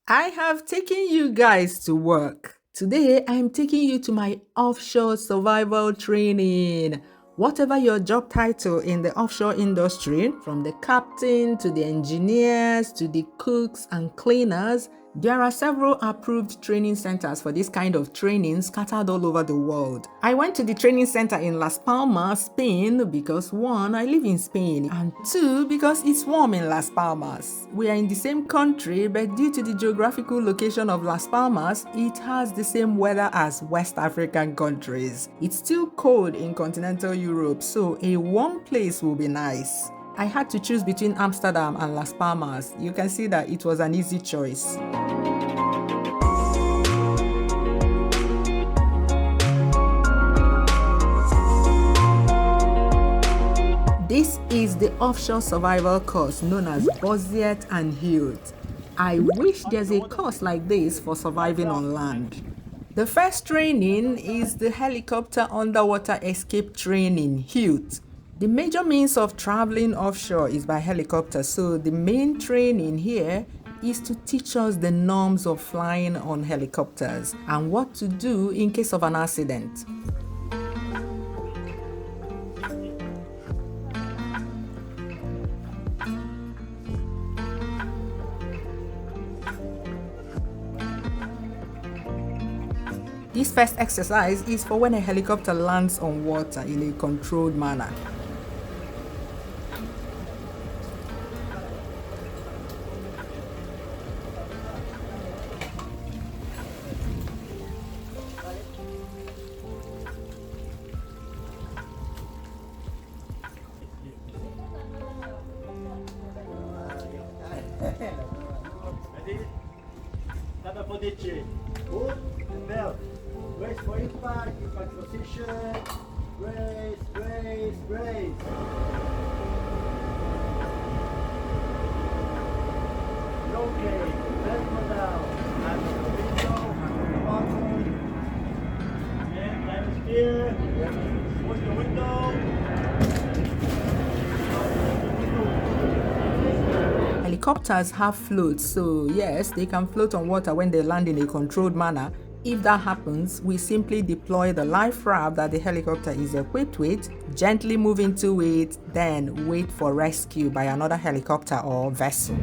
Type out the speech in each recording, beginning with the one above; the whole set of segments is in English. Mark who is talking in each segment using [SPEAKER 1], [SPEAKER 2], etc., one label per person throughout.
[SPEAKER 1] I have taken you guys to work. Today, I am taking you to my offshore survival training. Whatever your job title in the offshore industry, from the captain to the engineers to the cooks and cleaners, there are several approved training centers for this kind of training scattered all over the world. I went to the training center in Las Palmas, Spain, because one, I live in Spain, and two, because it's warm in Las Palmas. We are in the same country, but due to the geographical location of Las Palmas, it has the same weather as West African countries. It's still cold in continental Europe, so a warm place will be nice. I had to choose between Amsterdam and Las Palmas. You can see that it was an easy choice. This is the offshore survival course known as BOSIET and HUET. I wish there's a course like this for surviving on land. The first training is the helicopter underwater escape training, HUET. The major means of traveling offshore is by helicopter, so the main training here is to teach us the norms of flying on helicopters and what to do in case of an accident. This first exercise is for when a helicopter lands on water in a controlled manner.
[SPEAKER 2] Ready? Stand for ditching. Hold and belt. Brace for impact, impact position. Brace, brace, brace. Okay, belt go down. Hands to the window, hands to the bottom. And time is clear. Push the window.
[SPEAKER 1] Helicopters have floats, so yes, they can float on water when they land in a controlled manner. If that happens, we simply deploy the life raft that the helicopter is equipped with, gently move into it, then wait for rescue by another helicopter or vessel.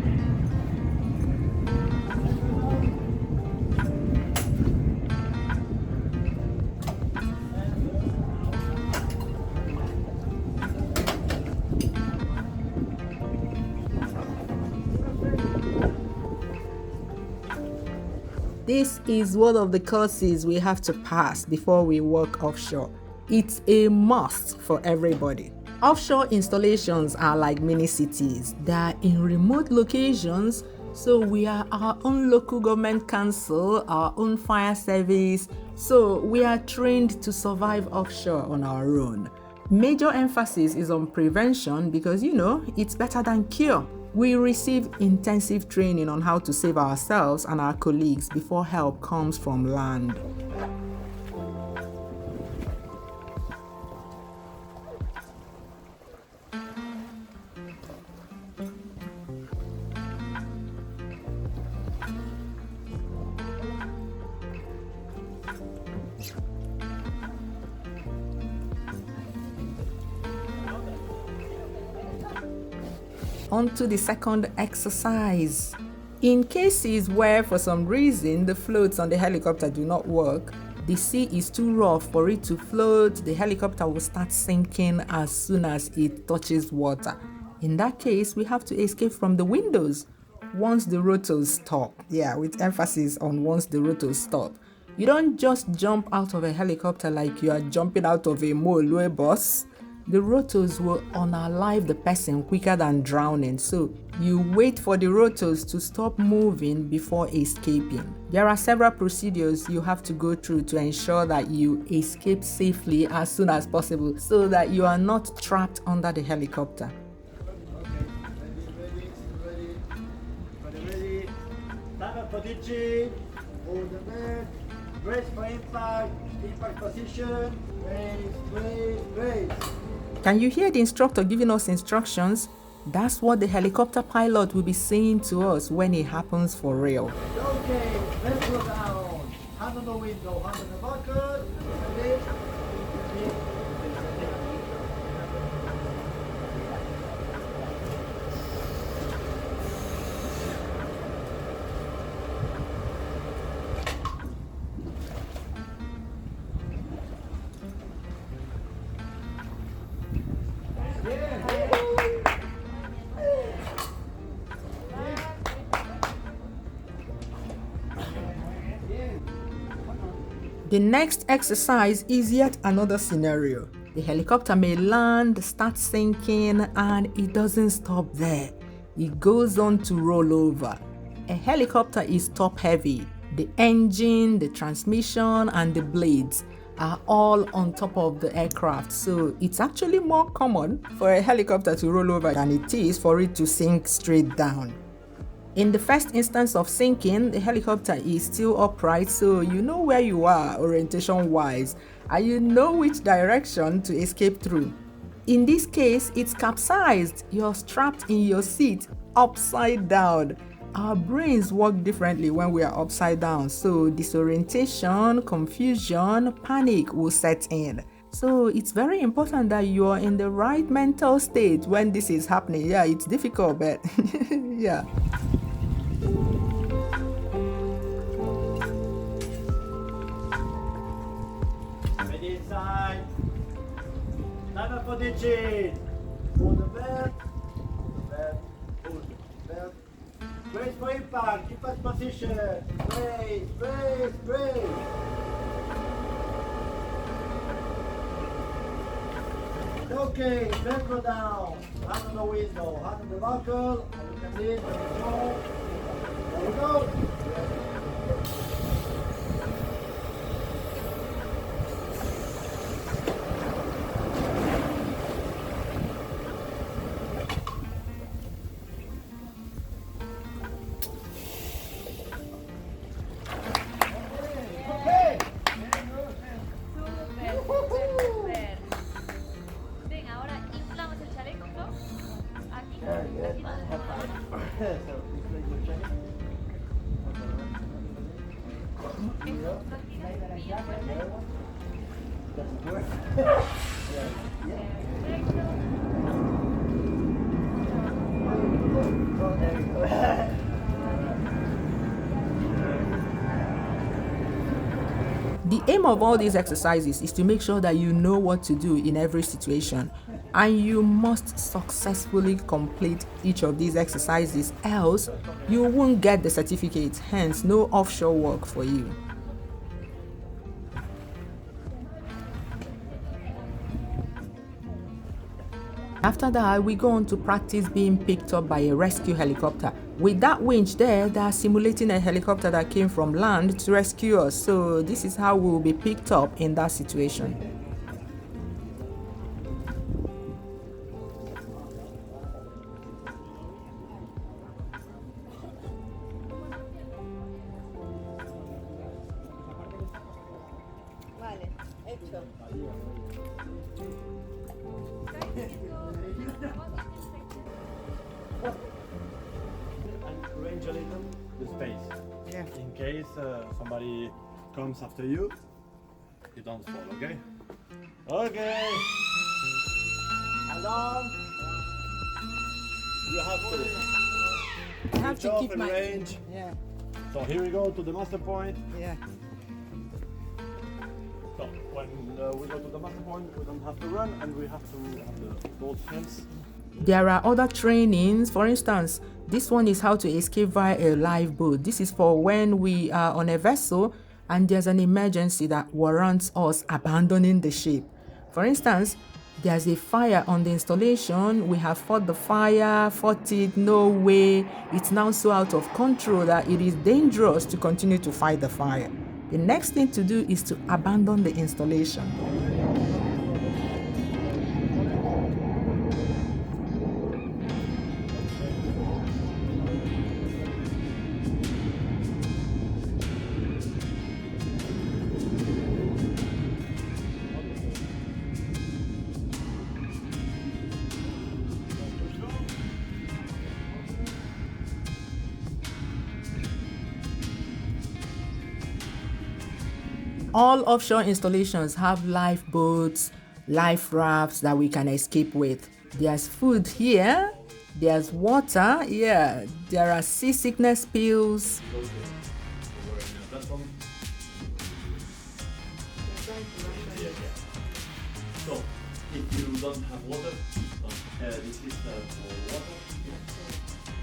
[SPEAKER 1] This is one of the courses we have to pass before we work offshore. It's a must for everybody. Offshore installations are like mini cities. They are in remote locations, so we are our own local government council, our own fire service, so we are trained to survive offshore on our own. Major emphasis is on prevention because, it's better than cure. We receive intensive training on how to save ourselves and our colleagues before help comes from land. On to the second exercise. In cases where for some reason the floats on the helicopter do not work, the sea is too rough for it to float, the helicopter will start sinking as soon as it touches water. In that case, we have to escape from the windows once the rotors stop. Yeah, with emphasis on once the rotors stop. You don't just jump out of a helicopter like you are jumping out of a motorway bus. The rotors will unalive the person quicker than drowning, so you wait for the rotors to stop moving before escaping. There are several procedures you have to go through to ensure that you escape safely as soon as possible so that you are not trapped under the helicopter.
[SPEAKER 2] Ready. Stand up for ditching. Hold the belt. Brace for impact. Impact position. Brace, brace, brace.
[SPEAKER 1] Can you hear the instructor giving us instructions? That's what the helicopter pilot will be saying to us when it happens for real.
[SPEAKER 2] Okay, let's go down. Hand on the window, hand on the bucket, and this.
[SPEAKER 1] The next exercise is yet another scenario. The helicopter may land, start sinking, and it doesn't stop there. It goes on to roll over. A helicopter is top heavy. The engine, the transmission, and the blades are all on top of the aircraft, so it's actually more common for a helicopter to roll over than it is for it to sink straight down. In the first instance of sinking, the helicopter is still upright, so you know where you are orientation-wise, and you know which direction to escape through. In this case, it's capsized. You're strapped in your seat upside down. Our brains work differently when we are upside down, so disorientation, confusion, panic will set in. So it's very important that you are in the right mental state when this is happening. Yeah, it's difficult, but yeah.
[SPEAKER 2] Ready inside. Time up for ditching. Pull the belt. Pull the belt. Brace for impact. Impact position. Brace. Okay, let's go down. Hand on the window, hand on the buckle, and we can leave the control. There we go. Okay.
[SPEAKER 3] Súper. Venga, ahora inflamos el chaleco, ¿no? Aquí, aquí
[SPEAKER 1] The aim of all these exercises is to make sure that you know what to do in every situation, and you must successfully complete each of these exercises, else you won't get the certificate, hence no offshore work for you. After that, we go on to practice being picked up by a rescue helicopter. With that winch there, they are simulating a helicopter that came from land to rescue us. So this is how we will be picked up in that situation.
[SPEAKER 4] Vale, hecho.
[SPEAKER 2] And arrange a little the space.
[SPEAKER 1] Yeah.
[SPEAKER 2] In case somebody comes after you, you don't fall, okay? Okay. And on. You have to.
[SPEAKER 1] I have
[SPEAKER 2] Switch
[SPEAKER 1] to
[SPEAKER 2] off
[SPEAKER 1] keep
[SPEAKER 2] and
[SPEAKER 1] my
[SPEAKER 2] range.
[SPEAKER 1] yeah.
[SPEAKER 2] So here we go to the master point.
[SPEAKER 1] Yeah.
[SPEAKER 2] So when we go to the master point, we don't have to run and we have to have the both hands.
[SPEAKER 1] There are other trainings. For instance, this one is how to escape via a lifeboat. This is for when we are on a vessel and there's an emergency that warrants us abandoning the ship. For instance, there's a fire on the installation. We have fought the fire, fought it, no way. It's now so out of control that it is dangerous to continue to fight the fire. The next thing to do is to abandon the installation. All offshore installations have lifeboats, life rafts that we can escape with. There's food here, there's water, yeah, there are seasickness pills.
[SPEAKER 2] So, if you don't have water, this is for water.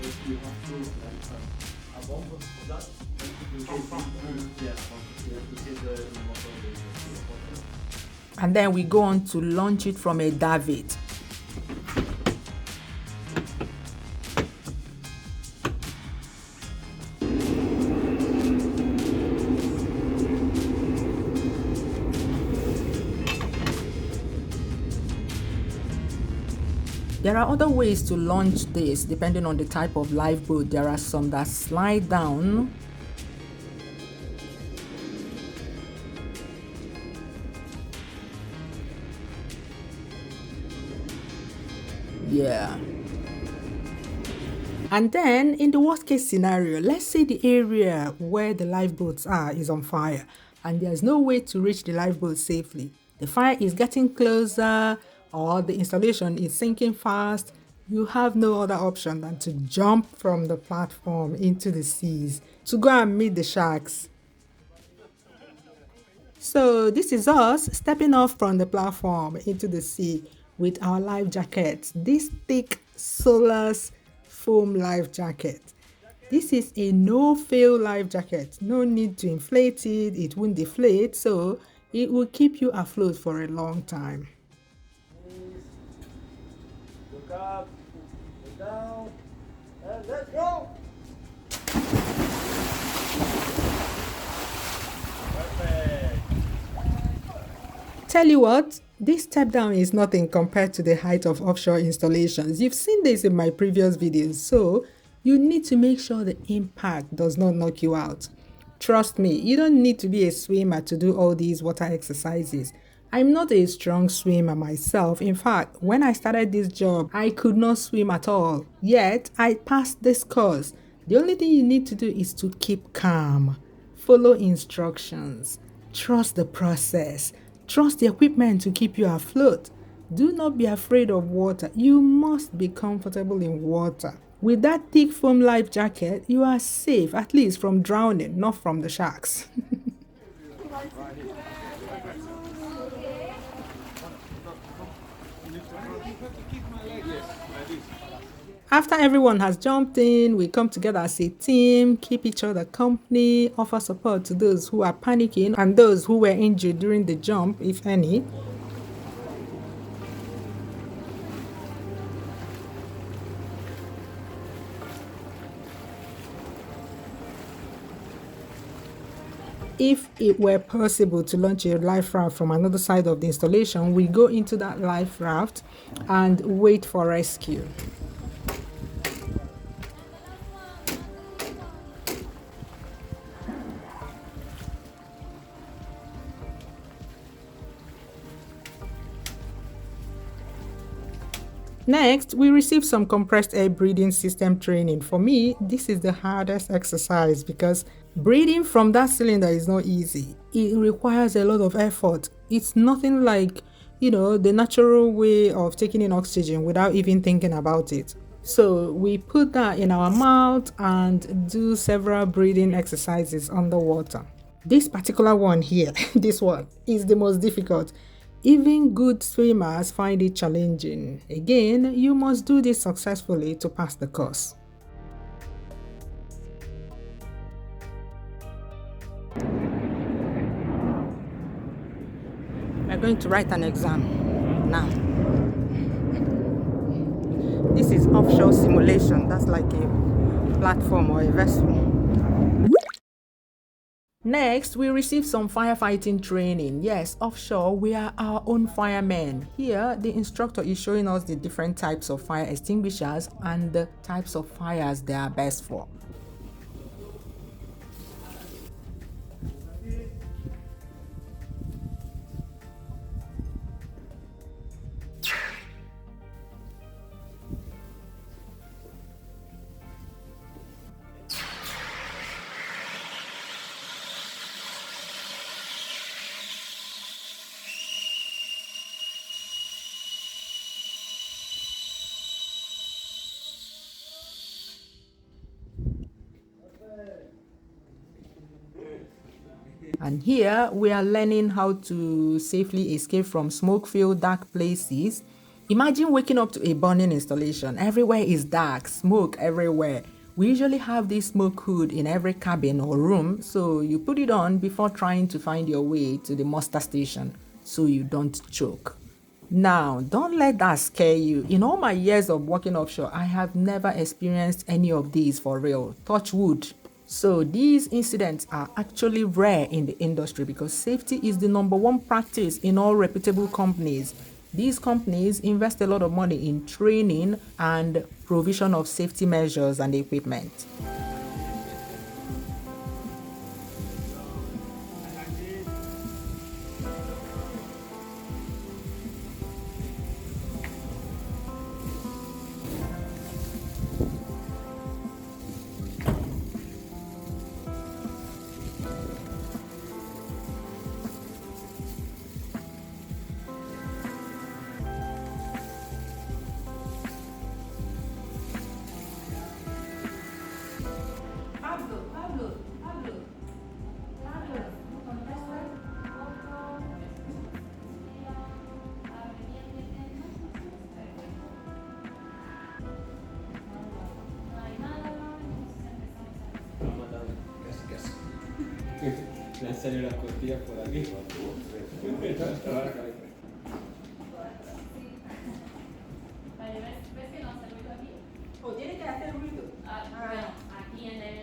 [SPEAKER 2] But you have to a bomb for that. You have to get the water.
[SPEAKER 1] And then we go on to launch it from a davit. There are other ways to launch this depending on the type of lifeboat. There are some that slide down. Yeah. And then in the worst case scenario, let's say the area where the lifeboats are is on fire and there's no way to reach the lifeboat safely. The fire is getting closer or the installation is sinking fast. You have no other option than to jump from the platform into the seas to go and meet the sharks. So this is us stepping off from the platform into the sea with our life jackets. This thick Solas foam life jacket. This is a no-fail life jacket. No need to inflate it. It won't deflate, so it will keep you afloat for a long time.
[SPEAKER 2] Look up, look down, and let's go! Perfect!
[SPEAKER 1] Tell you what, this step down is nothing compared to the height of offshore installations. You've seen this in my previous videos, so you need to make sure the impact does not knock you out. Trust me, you don't need to be a swimmer to do all these water exercises. I'm not a strong swimmer myself. In fact, when I started this job, I could not swim at all. Yet, I passed this course. The only thing you need to do is to keep calm, follow instructions, trust the process, trust the equipment to keep you afloat. Do not be afraid of water. You must be comfortable in water. With that thick foam life jacket, you are safe, at least from drowning, not from the sharks. After everyone has jumped in, we come together as a team, keep each other company, offer support to those who are panicking and those who were injured during the jump, if any. If it were possible to launch a life raft from another side of the installation, we go into that life raft and wait for rescue. Next, we receive some compressed air breathing system training. For me, this is the hardest exercise because breathing from that cylinder is not easy. It requires a lot of effort. It's nothing like, the natural way of taking in oxygen without even thinking about it. So we put that in our mouth and do several breathing exercises underwater. This particular one here, this one, is the most difficult. Even good swimmers find it challenging. Again, you must do this successfully to pass the course. We're going to write an exam now. This is offshore simulation. That's like a platform or a vessel. Next, we receive some firefighting training. Yes, offshore, we are our own firemen. Here, the instructor is showing us the different types of fire extinguishers and the types of fires they are best for. And here we are learning how to safely escape from smoke-filled dark places. Imagine waking up to a burning installation. Everywhere is dark, smoke everywhere. We usually have this smoke hood in every cabin or room, so you put it on before trying to find your way to the muster station so you don't choke. Now, don't let that scare you. In all my years of working offshore, I have never experienced any of these for real. Touch wood. So these incidents are actually rare in the industry because safety is the number one practice in all reputable companies. These companies invest a lot of money in training and provision of safety measures and equipment.
[SPEAKER 2] Le han salido las costillas por aquí.
[SPEAKER 3] Vale, ¿ves que no hace ruido aquí?
[SPEAKER 1] Oh, tiene que hacer ruido.
[SPEAKER 3] Bueno, aquí en el...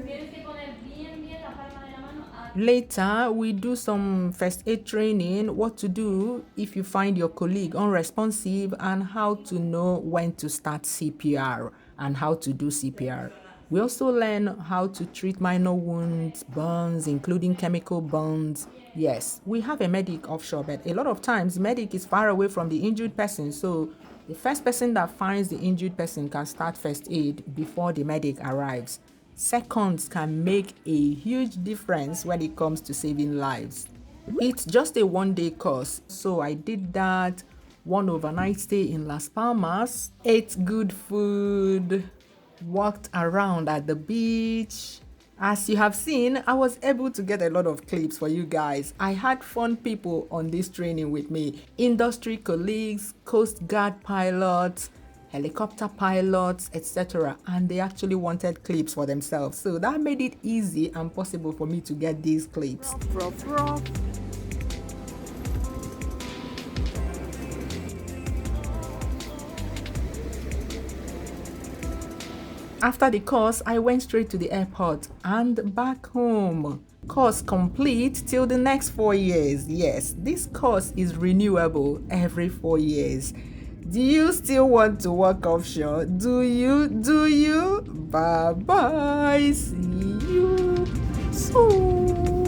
[SPEAKER 3] Tienes que poner bien la palma de la mano aquí.
[SPEAKER 1] Later, we do some first aid training, what to do if you find your colleague unresponsive and how to know when to start CPR and how to do CPR. We also learn how to treat minor wounds, burns, including chemical burns. Yes, we have a medic offshore, but a lot of times medic is far away from the injured person, so the first person that finds the injured person can start first aid before the medic arrives. Seconds can make a huge difference when it comes to saving lives. It's just a one-day course, so I did that, one overnight stay in Las Palmas, ate good food, walked around at the beach. As you have seen, I was able to get a lot of clips for you guys. I had fun people on this training with me, industry colleagues, Coast Guard pilots, helicopter pilots, etc. And they actually wanted clips for themselves. So that made it easy and possible for me to get these clips. After the course, I went straight to the airport and back home. Course complete till the next 4 years. Yes, this course is renewable every 4 years. Do you still want to work offshore? Do you? Bye bye. See you soon.